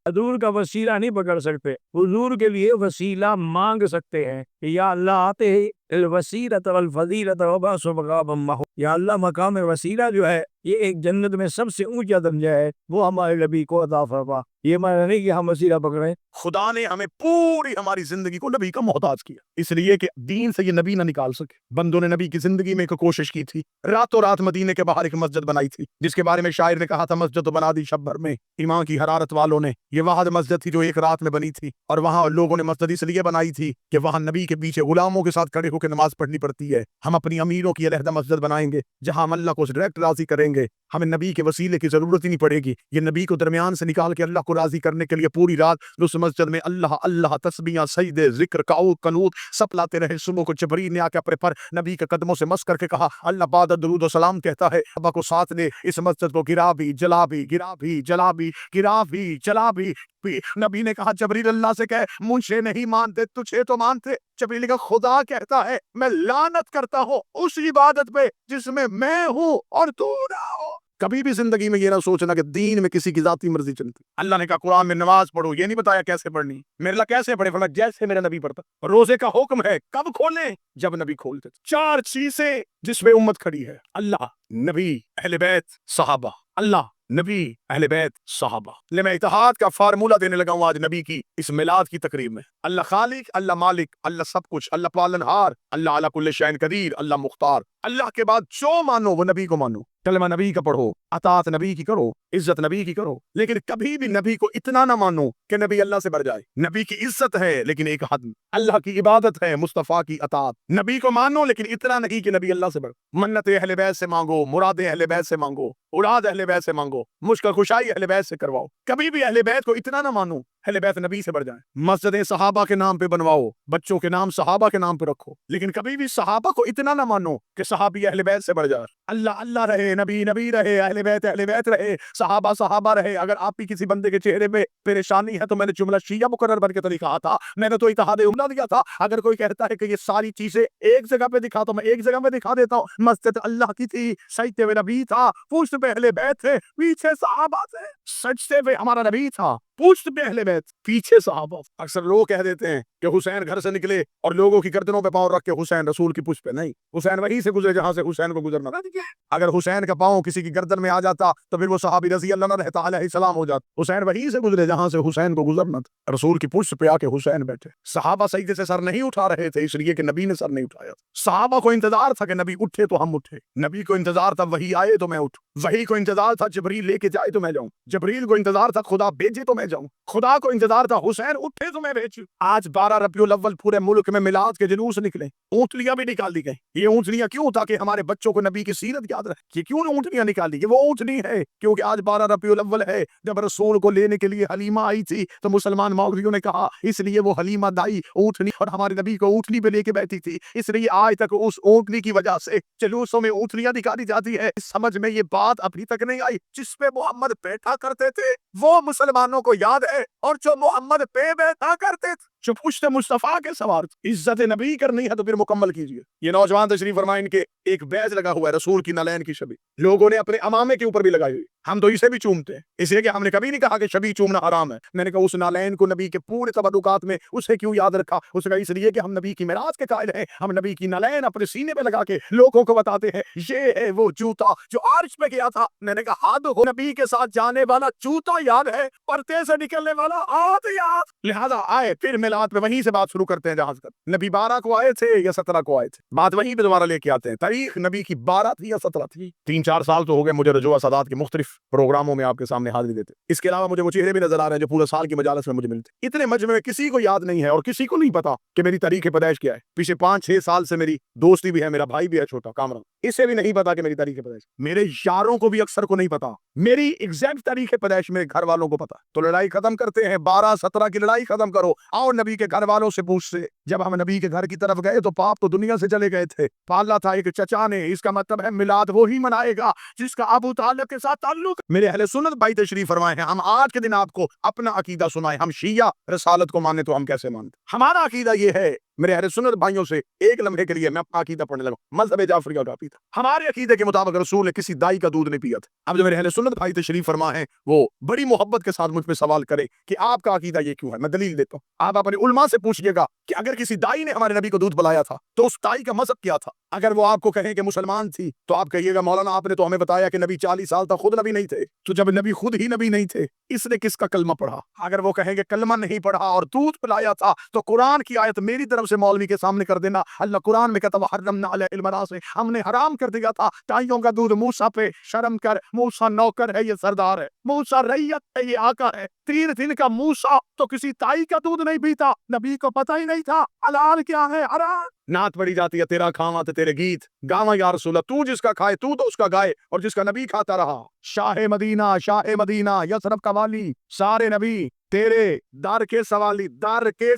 حضور کا وسیلہ نہیں پکڑ سکتے، حضور کے لیے وسیلہ مانگ سکتے ہیں کہ یا اللہ آتے ہی الوسیلۃ والفضیلۃ وبعث مقاما محمودا، یا اللہ مقام وسیلہ جو ہے یہ ایک جنت میں سب سے اونچا درجہ ہے، وہ ہمارے نبی کو عطا فرما۔ یہ معنی نہیں کہ ہم وسیلہ پکڑیں۔ خدا نے ہمیں پوری ہماری زندگی کو نبی کا محتاج کیا، اس لیے کہ دین سے یہ نبی نہ نکال سکے۔ بندوں نے نبی کی زندگی میں ایک کوشش کی تھی، راتوں رات مدینے کے باہر ایک مسجد بنائی تھی، جس کے بارے میں شاعر نے کہا تھا مسجد تو بنا دی شب بھر میں ایمان کی حرارت والوں نے۔ یہ واحد مسجد تھی جو ایک رات میں بنی تھی، اور وہاں لوگوں نے مسجد اس لیے بنائی تھی کہ وہاں نبی کے پیچھے غلاموں کے ساتھ کھڑے ہو کے نماز پڑھنی پڑتی ہے۔ ہم اپنی امیروں کی علیحدہ مسجد بنائیں گے جہاں ہم اللہ کو ڈائریکٹ راضی کریں گے، ہمیں نبی کے وسیلے کی ضرورت ہی نہیں پڑے گی۔ یہ نبی کو درمیان سے نکال کے اللہ کو راضی کرنے کے لیے پوری رات اس مسجد میں اللہ اللہ تسبیحاں سجدے ذکر قنوت سب لاتے رہے۔ صبح کو جبرائیل نے آ کے اپنے پر نبی کے قدموں سے مس کر کے کہا اللہ بعد درود و سلام کہتا ہے ابا کو ساتھ نے اس مسجد کو گرا بھی جلا بھی گرا بھی جلا بھی گرا بھی جلا بھی۔ نبی نے کہا جبرائیل اللہ سے کہے مجھے نہیں مانتے تجھے تو مانتے۔ جبرائیل کا خدا کہتا ہے میں لعنت کرتا ہوں اس عبادت پہ جس میں میں ہوں اور تو نہ ہو۔ کبھی بھی زندگی میں یہ نہ سوچنا کہ دین میں کسی کی ذاتی مرضی چلتی۔ اللہ نے کہا قرآن میں نماز پڑھو، یہ نہیں بتایا کیسے پڑھنی، میرے اللہ کیسے پڑھے، فرمایا جیسے میرا نبی پڑھتا۔ روزے کا حکم ہے کب کھولیں، جب نبی کھولتے تھے۔ 4 چیزیں جس میں امت کھڑی ہے، اللہ، نبی، اہل بیت، صحابہ۔ اللہ، نبی، اہل بیت، صحابہ۔ میں اتحاد کا فارمولہ دینے لگا ہوں آج نبی کی اس میلاد کی تقریب میں۔ اللہ خالق، اللہ مالک، اللہ سب کچھ، اللہ پالنہار، اللہ علی کل شیء قدیر، اللہ مختار۔ اللہ کے بعد جو مانو وہ نبی کو مانو، کلمہ نبی کا پڑھو، اطاعت نبی کی کرو، عزت نبی کی کرو، لیکن کبھی بھی نبی کو اتنا نہ مانو کہ نبی اللہ سے بڑھ جائے۔ نبی کی عزت ہے لیکن ایک حد، اللہ کی عبادت ہے، مصطفیٰ کی اطاعت۔ نبی کو مانو لیکن اتنا نہیں کہ نبی اللہ سے بڑھ۔ منت اہل بیت سے مانگو، مراد اہل بیت سے مانگو، اولاد اہل بیت سے مانگو، مشکل کشائی اہل بیت سے کرواؤ۔ کبھی بھی اہل بیت کو اتنا نہ مانو اہل بیت نبی سے بڑھ جائیں۔ مسجدیں صحابہ کے نام پہ بنواؤ، بچوں کے نام صحابہ کے نام پہ رکھو، لیکن کبھی بھی صحابہ کو اتنا نہ مانو کہ صحابی اہل بیت سے بڑھ جائے۔ اللہ اللہ رہے، نبی نبی رہے، اہل بیت رہے، صحابہ صحابہ رہے۔ اگر آپ بھی کسی بندے کے چہرے پہ پریشانی ہے تو میں نے جملہ شیعہ مقرر بن کے تو کہا تھا، میں نے تو اتحاد امت دیا تھا۔ اگر کوئی کہتا ہے کہ یہ ساری چیزیں ایک جگہ پہ دکھا تو میں ایک جگہ پہ دکھا دیتا ہوں۔ مسجد اللہ کی تھی، سجدے میں نبی تھا، پشت پہ اہل بیت تھے، پیچھے صحابہ تھے۔ سجدے پہ ہمارا نبی تھا، پشت پہ اہل بیت، پیچھے صحابہ۔ اکثر لوگ کہہ دیتے ہیں کہ حسین گھر سے نکلے اور لوگوں کی گردنوں پہ پاؤں رکھ کے حسین رسول کی پشت پہ، نہیں، حسین وہیں سے گزرے جہاں سے حسین کو گزرنا تھا۔ اگر حسین کا پاؤں کسی کی گردن میں آ جاتا تو پھر وہ صحابی رضی اللہ عنہ رہتا علیہ السلام ہو جاتا۔ حسین وہیں سے گزرے جہاں سے حسین کو گزرنا تھا، رسول کی پشت پہ آ کے حسین بیٹھے۔ صحابہ سجدے سے سر نہیں اٹھا رہے تھے اس لیے کہ نبی نے سر نہیں اٹھایا تھا۔ صحابہ کو انتظار تھا کہ نبی اٹھے تو ہم اٹھے، نبی کو انتظار تھا وحی آئے تو میں اٹھوں، وحی کو انتظار تھا جبریل لے کے جائے تو میں جاؤں، جبریل کو انتظار تھا خدا بھیجے تو میں جاؤں، خدا کو انتظار تھا حسین اٹھے تو میں بھیجوں۔ آج 12 ربیع الاول پورے ملک میں میلاد کے جلوس نکلے، اونٹنیاں بھی نکال دی گئی۔ یہ اونٹنیاں کیوں؟ تاکہ ہمارے بچوں کو نبی کی سیرت یاد رہے۔ یہ کیوں اونٹنیاں نکالی؟ یہ وہ اونٹنی ہے کیونکہ آج 12 ربیع الاول ہے، جب رسول کو لینے کے لیے حلیمہ آئی تھی تو مسلمان مولویوں نے کہا اس لیے وہ حلیمہ دائی اونٹنی اور ہمارے نبی کو اونٹنی پہ لے کے بیٹھی تھی، اس لیے آج تک اس اونٹنی کی وجہ سے جلوسوں میں اونٹنیاں نکالی جاتی ہے۔ سمجھ میں یہ بات ابھی تک نہیں آئی، جس پہ محمد بیٹھا کرتے تھے وہ مسلمانوں کو یاد ہے، اور جو محمد پہ بیٹھا کرتے تھے، جو پشت مصطفیٰ کے سوار تھے۔ عزت نبی کرنی ہے تو پھر مکمل کیجیے۔ یہ نوجوان تشریف فرمائیں، ان کے ایک بیج لگا ہوا ہے رسول کی نالین کی شبیہ، لوگوں نے اپنے امامے کے اوپر بھی لگائی ہوئی، ہم تو اسے بھی چومتے ہیں، اس لیے کہ ہم نے کبھی نہیں کہا کہ شبیہ چومنا حرام ہے۔ میں نے کہا اس نالین کو نبی کے پورے تبرکات میں اسے کیوں یاد رکھا؟ اس کا اس لیے کہ ہم نبی کی میراث کے قائل ہیں، ہم نبی کی نالین اپنے سینے پہ لگا کے لوگوں کو بتاتے ہیں یہ ہے وہ جوتا جو عرش پہ گیا تھا۔ میں نے کہا حد ہو، نبی کے ساتھ جانے والا جوتا یاد ہے، پرتے سے نکلنے والا ہاتھ یاد۔ لہذا آئے پھر میلاد پہ وہیں سے بات شروع کرتے ہیں جہاں سے نبی 12 کو آئے تھے یا 17 کو آئے تھے، بات وہیں پہ دوبارہ لے کے آتے ہیں۔ تاریخ نبی کی 12 تھی یا 17 تھی؟ 3-4 سال تو ہو گئے مجھے رجوع سادات کے مختلف پروگراموں میں آپ کے سامنے حاضری دیتے۔ اس کے علاوہ مجھے وہ چہرے بھی نظر آ رہے ہیں جو پورے سال کی مجالس میں مجھے ملتے۔ اتنے مجمع میں کسی کو یاد نہیں ہے اور کسی کو نہیں پتا کہ میری تاریخ پیدائش کیا ہے۔ پیچھے 5-6 سال سے میری دوستی بھی ہے، میرا بھائی بھی ہے چھوٹا کامران، اسے بھی نہیں پتا کہ میری تاریخ پیدائش۔ میرے یاروں کو بھی اکثر کو نہیں پتا میری ایگزیکٹ تاریخ پیدائش، میرے گھر والوں کو پتا۔ تو لڑائی ختم کرتے ہیں، 12-17 کی لڑائی ختم کرو، اور نبی کے گھر والوں سے پوچھتے۔ جب ہم نبی کے گھر کی طرف گئے تو پاپ تو دنیا سے چلے گئے تھے، پالا تھا ایک چچا نے، اس کا مطلب ہے میلاد وہی منائے گا جس کا ابو طالب کے ساتھ تعلق۔ میرے اہل سنت بھائی تشریف فرمائے ہیں، ہم آج کے دن آپ کو اپنا عقیدہ سنائیں۔ ہم شیعہ رسالت کو مانے تو ہم کیسے مانتے؟ ہمارا عقیدہ یہ ہے میرے اہل سنت بھائیوں سے ایک لمحے کے لیے میں اپنا عقیدہ پڑھنے لگا. مذہب جعفریہ کا پیتا. ہمارے عقیدے کے مطابق رسول نے کسی دائی کا دودھ نہیں پیا تھا. اب جو میرے اہل سنت بھائی تشریف فرما ہے وہ بڑی محبت کے ساتھ مجھ پہ سوال کرے کہ آپ کا عقیدہ یہ کیوں ہے. میں دلیل دیتا ہوں. آپ اپنے علماء سے پوچھئے گا کہ اگر کسی دائی نے ہمارے نبی کو دودھ پلایا تھا تو اس دائی کا مذہب کیا تھا. اگر وہ آپ کو کہیں کہ مسلمان تھی تو آپ کہیے گا مولانا آپ نے تو ہمیں بتایا کہ نبی 40 سال تک خود نبی نہیں تھے. تو جب نبی خود ہی نبی نہیں تھے اس نے کس کا کلمہ پڑھا؟ اگر وہ کہیں گے کلمہ نہیں پڑھا اور دودھ پلایا تھا تو قرآن کی آیت میری طرف سے مولوی کے سامنے کر دینا. اللہ قرآن میں کہتا وحرمنا علی المناصع، ہم نے حرام کر دیا تھا تائیوں کا دودھ موسیٰ پہ. شرم کر، موسیٰ نوکر ہے، یہ سردار ہے. موسیٰ رعیت ہے، یہ آقا ہے. 3 دن کا موسیٰ تو کسی تائی کا دودھ نہیں پیتا. نبی کو پتہ ہی نہیں تھا حلال کیا ہے حرام. نعت پڑھی جاتی ہے تیرا کھاواں تے تیرے گیت گاواں یا رسول اللہ. تو جس کا کھائے تو اس کا گائے اور جس کا نبی کھاتا رہا. شاہ مدینہ یثرب کا والی، سارے نبی تیرے در کے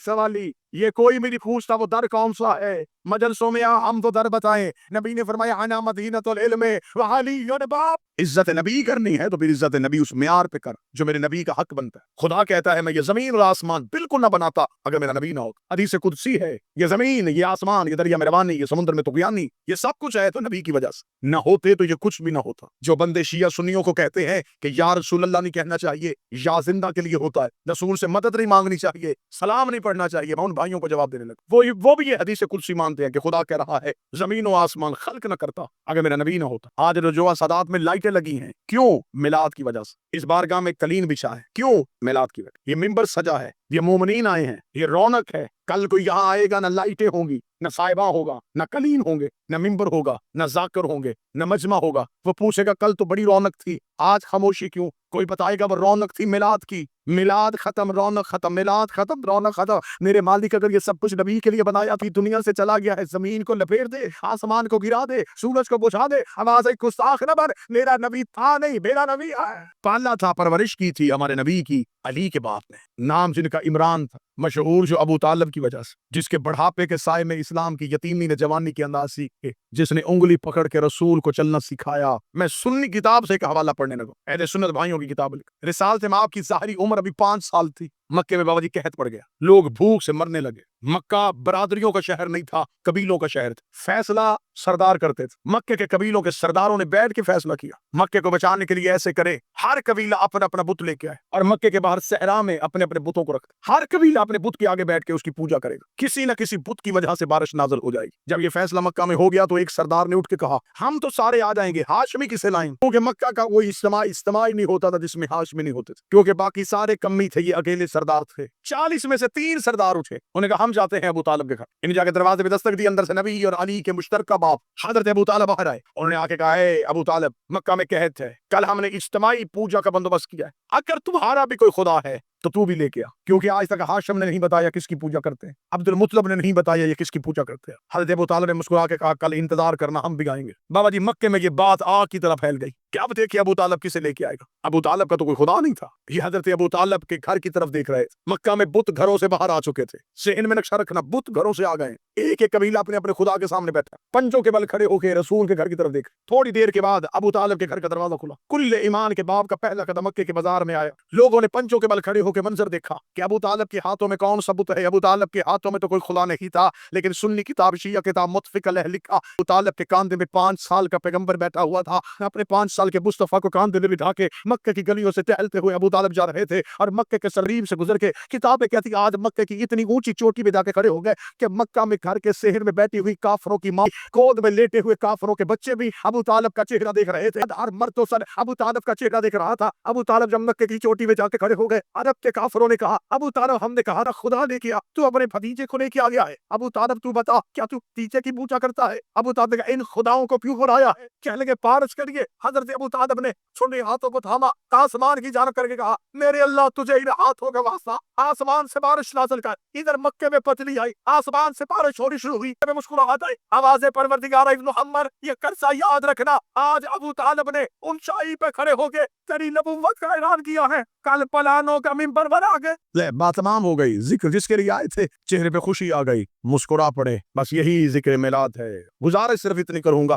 سوالی. یہ کوئی بھی نہیں پوچھتا وہ در کون سا ہے. مجلسوں میں ہم تو در بتائیں. نبی نے فرمایا انا مدینۃ العلم وعلی باب. عزت نبی کرنی ہے تو پھر عزت نبی اس معیار پہ کر جو میرے نبی کا حق بنتا ہے. خدا کہتا ہے میں یہ زمین اور آسمان بالکل نہ بناتا اگر میرا نبی نہ ہوتا. حدیث قدسی ہے یہ زمین، یہ آسمان، یہ دریا مہربانی، یہ سمندر میں طغیانی، یہ سب کچھ ہے تو نبی کی وجہ سے. نہ ہوتے تو یہ کچھ بھی نہ ہوتا. جو بندے شیعہ سنیوں کو کہتے ہیں کہ یا رسول اللہ نہیں کہنا چاہیے، یا زندہ کے لیے ہوتا ہے، رسول سے مدد نہیں مانگنی چاہیے، سلام نہیں پڑھنا چاہیے، میں ان بھائیوں کو جواب دینے لگا. وہ بھی یہ حدیث قدسی مانتے ہیں کہ خدا کہہ رہا ہے زمین و آسمان خلق نہ کرتا اگر میرا نبی نہ ہوتا. آج رجوع سادات میں لائٹیں لگی ہیں، کیوں؟ میلاد کی وجہ سے. اس بارگاہ میں قلین بچھا ہے، کیوں؟ میلاد کی وجہ. یہ ممبر سجا ہے، یہ مومنین آئے ہیں، یہ رونق ہے. کل کوئی یہاں آئے گا نہ لائٹیں ہوں گی، نہ صاحبہ ہوگا، نہ قلین ہوں گے، نہ ممبر ہوگا، نہ ذاکر ہوں گے، نہ مجمع ہوگا. وہ پوچھے گا کل تو بڑی رونق تھی، آج خاموشی کیوں؟ کوئی بتائے گا وہ رونق تھی میلاد کی. میلاد ختم، رونق ختم. میلاد ختم، رونق ختم. میرے مالک اگر یہ سب کچھ نبی کے لیے بنایا تھی، دنیا سے چلا گیا ہے. زمین کو لپیٹ دے، آسمان کو گرا دے، سورج کو بجھا دے، آواز گستاخ نہ بن. میرا نبی تھا نہیں، میرا نبی ہے. پالا تھا، پرورش کی تھی ہمارے نبی کی علی کے باپ نے. نام جن کا عمران تھا، مشہور جو ابو طالب کی وجہ سے، جس کے بڑھاپے کے سائے میں اسلام کی یتیمی نے جوانی کے انداز سیکھ کے، جس نے انگلی پکڑ کے رسول کو چلنا سکھایا. میں سنی کتاب سے ایک حوالہ پڑھنے لگا، اہل سنت بھائیوں کی کتاب لکھ. رسالت میں آپ کی ظاہری عمر ابھی 5 سال تھی. مکے میں بابا جی قحط پڑ گیا، لوگ بھوک سے مرنے لگے. مکہ برادریوں کا شہر نہیں تھا، قبیلوں کا شہر تھا. فیصلہ سردار کرتے تھے. مکے کے قبیلوں کے سرداروں نے بیٹھ کے فیصلہ کیا مکے کو بچانے کے لیے ایسے کرے ہر قبیلہ اپنا اپنا بت لے کے آئے اور مکے کے باہر صحرا میں اپنے اپنے بتوں کو رکھتے. ہر قبیلہ اپنے بت کے آگے بیٹھ کے اس کی پوجا کرے گا. کسی نہ کسی بت کی وجہ سے بارش نازل ہو جائے گی. جب یہ فیصلہ مکہ میں ہو گیا تو ایک سردار نے اٹھ کے کہا ہم تو سارے آ جائیں گے، ہاشمی کسے لائیں؟ کیونکہ مکہ کا کوئی اجتماع نہیں ہوتا تھا جس میں ہاشمی نہیں ہوتے تھے، کیونکہ باقی سارے کمی تھے، یہ اکیلے سردار تھے. 40 میں سے 3 سردار اٹھے. انہوں نے کہا ہم جاتے ہیں ابو طالب کے گھر. انہیں جا کے دروازے پہ دستک دی. اندر سے نبی اور علی کے مشترکہ باپ حضرت ابو طالب باہر آئے. انہوں نے آ کے کہا اے ابو طالب، مکہ میں قحط ہے، کل ہم نے اجتماعی پوجا کا بندوبست کیا ہے، اگر تمہارا بھی کوئی خدا ہے تو تو بھی لے کے آ. کیونکہ آج تک ہاشم نے نہیں بتایا کس کی پوجا کرتے ہیں، عبد المطلب نے نہیں بتایا یہ کس کی پوجا کرتے ہیں. حضرت ابو طالب نے مسکرا کے کہا کل انتظار کرنا، ہم بھی آئیں گے. بابا جی مکے میں یہ بات آگ کی طرح پھیل گئی کہ اب دیکھیے ابو طالب کسے لے کے آئے گا. ابو طالب کا تو کوئی خدا نہیں تھا. یہ حضرت ابو طالب کے گھر کی طرف دیکھ رہے تھے. مکہ میں بت گھروں سے باہر آ چکے تھے. ذہن میں نقشہ رکھنا، بت گھروں سے آ گئے. ایک ایک قبیلہ اپنے اپنے خدا کے سامنے بیٹھا، پنجوں کے بل کھڑے ہو کے رسول کے گھر کی طرف دیکھ. تھوڑی دیر کے بعد ابو طالب کے گھر کا دروازہ کھلا. کل ایمان کے باپ کا پہلا قدم مکے کے بازار میں آیا. لوگوں نے پنجوں کے بل کھڑے ہو کے منظر دیکھا کہ ابو طالب کے ہاتھوں میں کون سا بت ہے. ابو طالب کے ہاتھوں میں تو کوئی خدا نہیں تھا، لیکن سنی کتاب شیعہ کتاب متفق علیہ لکھا ابو طالب کے کاندھے میں 5 سال کا پیغمبر بیٹھا ہوا تھا. اپنے 5 سال کے مصطفیٰ کو کاندھے میں بٹھا کے مکے کی گلیوں سے ٹہلتے ہوئے ابو طالب جا رہے تھے اور مکے کے سریم سے گزر کے کتابیں کہتی آج مکے کی اتنی اونچی چوٹی پہ جا کے کھڑے ہو گئے کہ مکہ میں گھر کے شہر میں بیٹھی ہوئی کافروں کی ماں، گود میں لیٹے ہوئے کافروں کے بچے بھی ابو طالب کا چہرہ دیکھ رہے تھے. ہر مرد و سر ابو طالب کا چہرہ دیکھ رہا تھا. ابو طالب جب مکے کی چوٹی پہ جا کے کھڑے ہو گئے، عرب کے کافروں نے کہا ابو طالب ہم نے کہا تھا خدا نے کیا، تو اپنے بھتیجے کو لے کے آ گیا ہے. ابو طالب تو بتا کیا تو بھتیجے کی پوجا کرتا ہے؟ ابو طالب نے کہا ان خداؤں کو کیوں ہرایا ہے؟ کہنے لگے پارس کریے. حضرت ابو طالب نے چھوٹے ہاتھوں کو تھاما، آسمان کی جانب کر کے کہا میرے اللہ تجھے ان ہاتھوں کا واسطہ، آسمان سے بارش نازل کر. ادھر مکے میں پتلی آئی، آسمان سے بارش ہونی شروع ہوئی. مسکراہٹ آئی، آواز پروردگار ابن محمد یہ قرصہ یاد رکھنا، آج ابو طالب نے اونچائی پہ کھڑے ہو کے تیری نبوت کا اعلان کیا ہے، کل پلانوں کا ممبر بنا کے. لے بات تمام ہو گئی. ذکر جس کے لیے آئے تھے چہرے پہ خوشی آ گئی، مسکرا پڑے. بس یہی ذکر میلاد ہے. گزارش صرف اتنی کروں گا،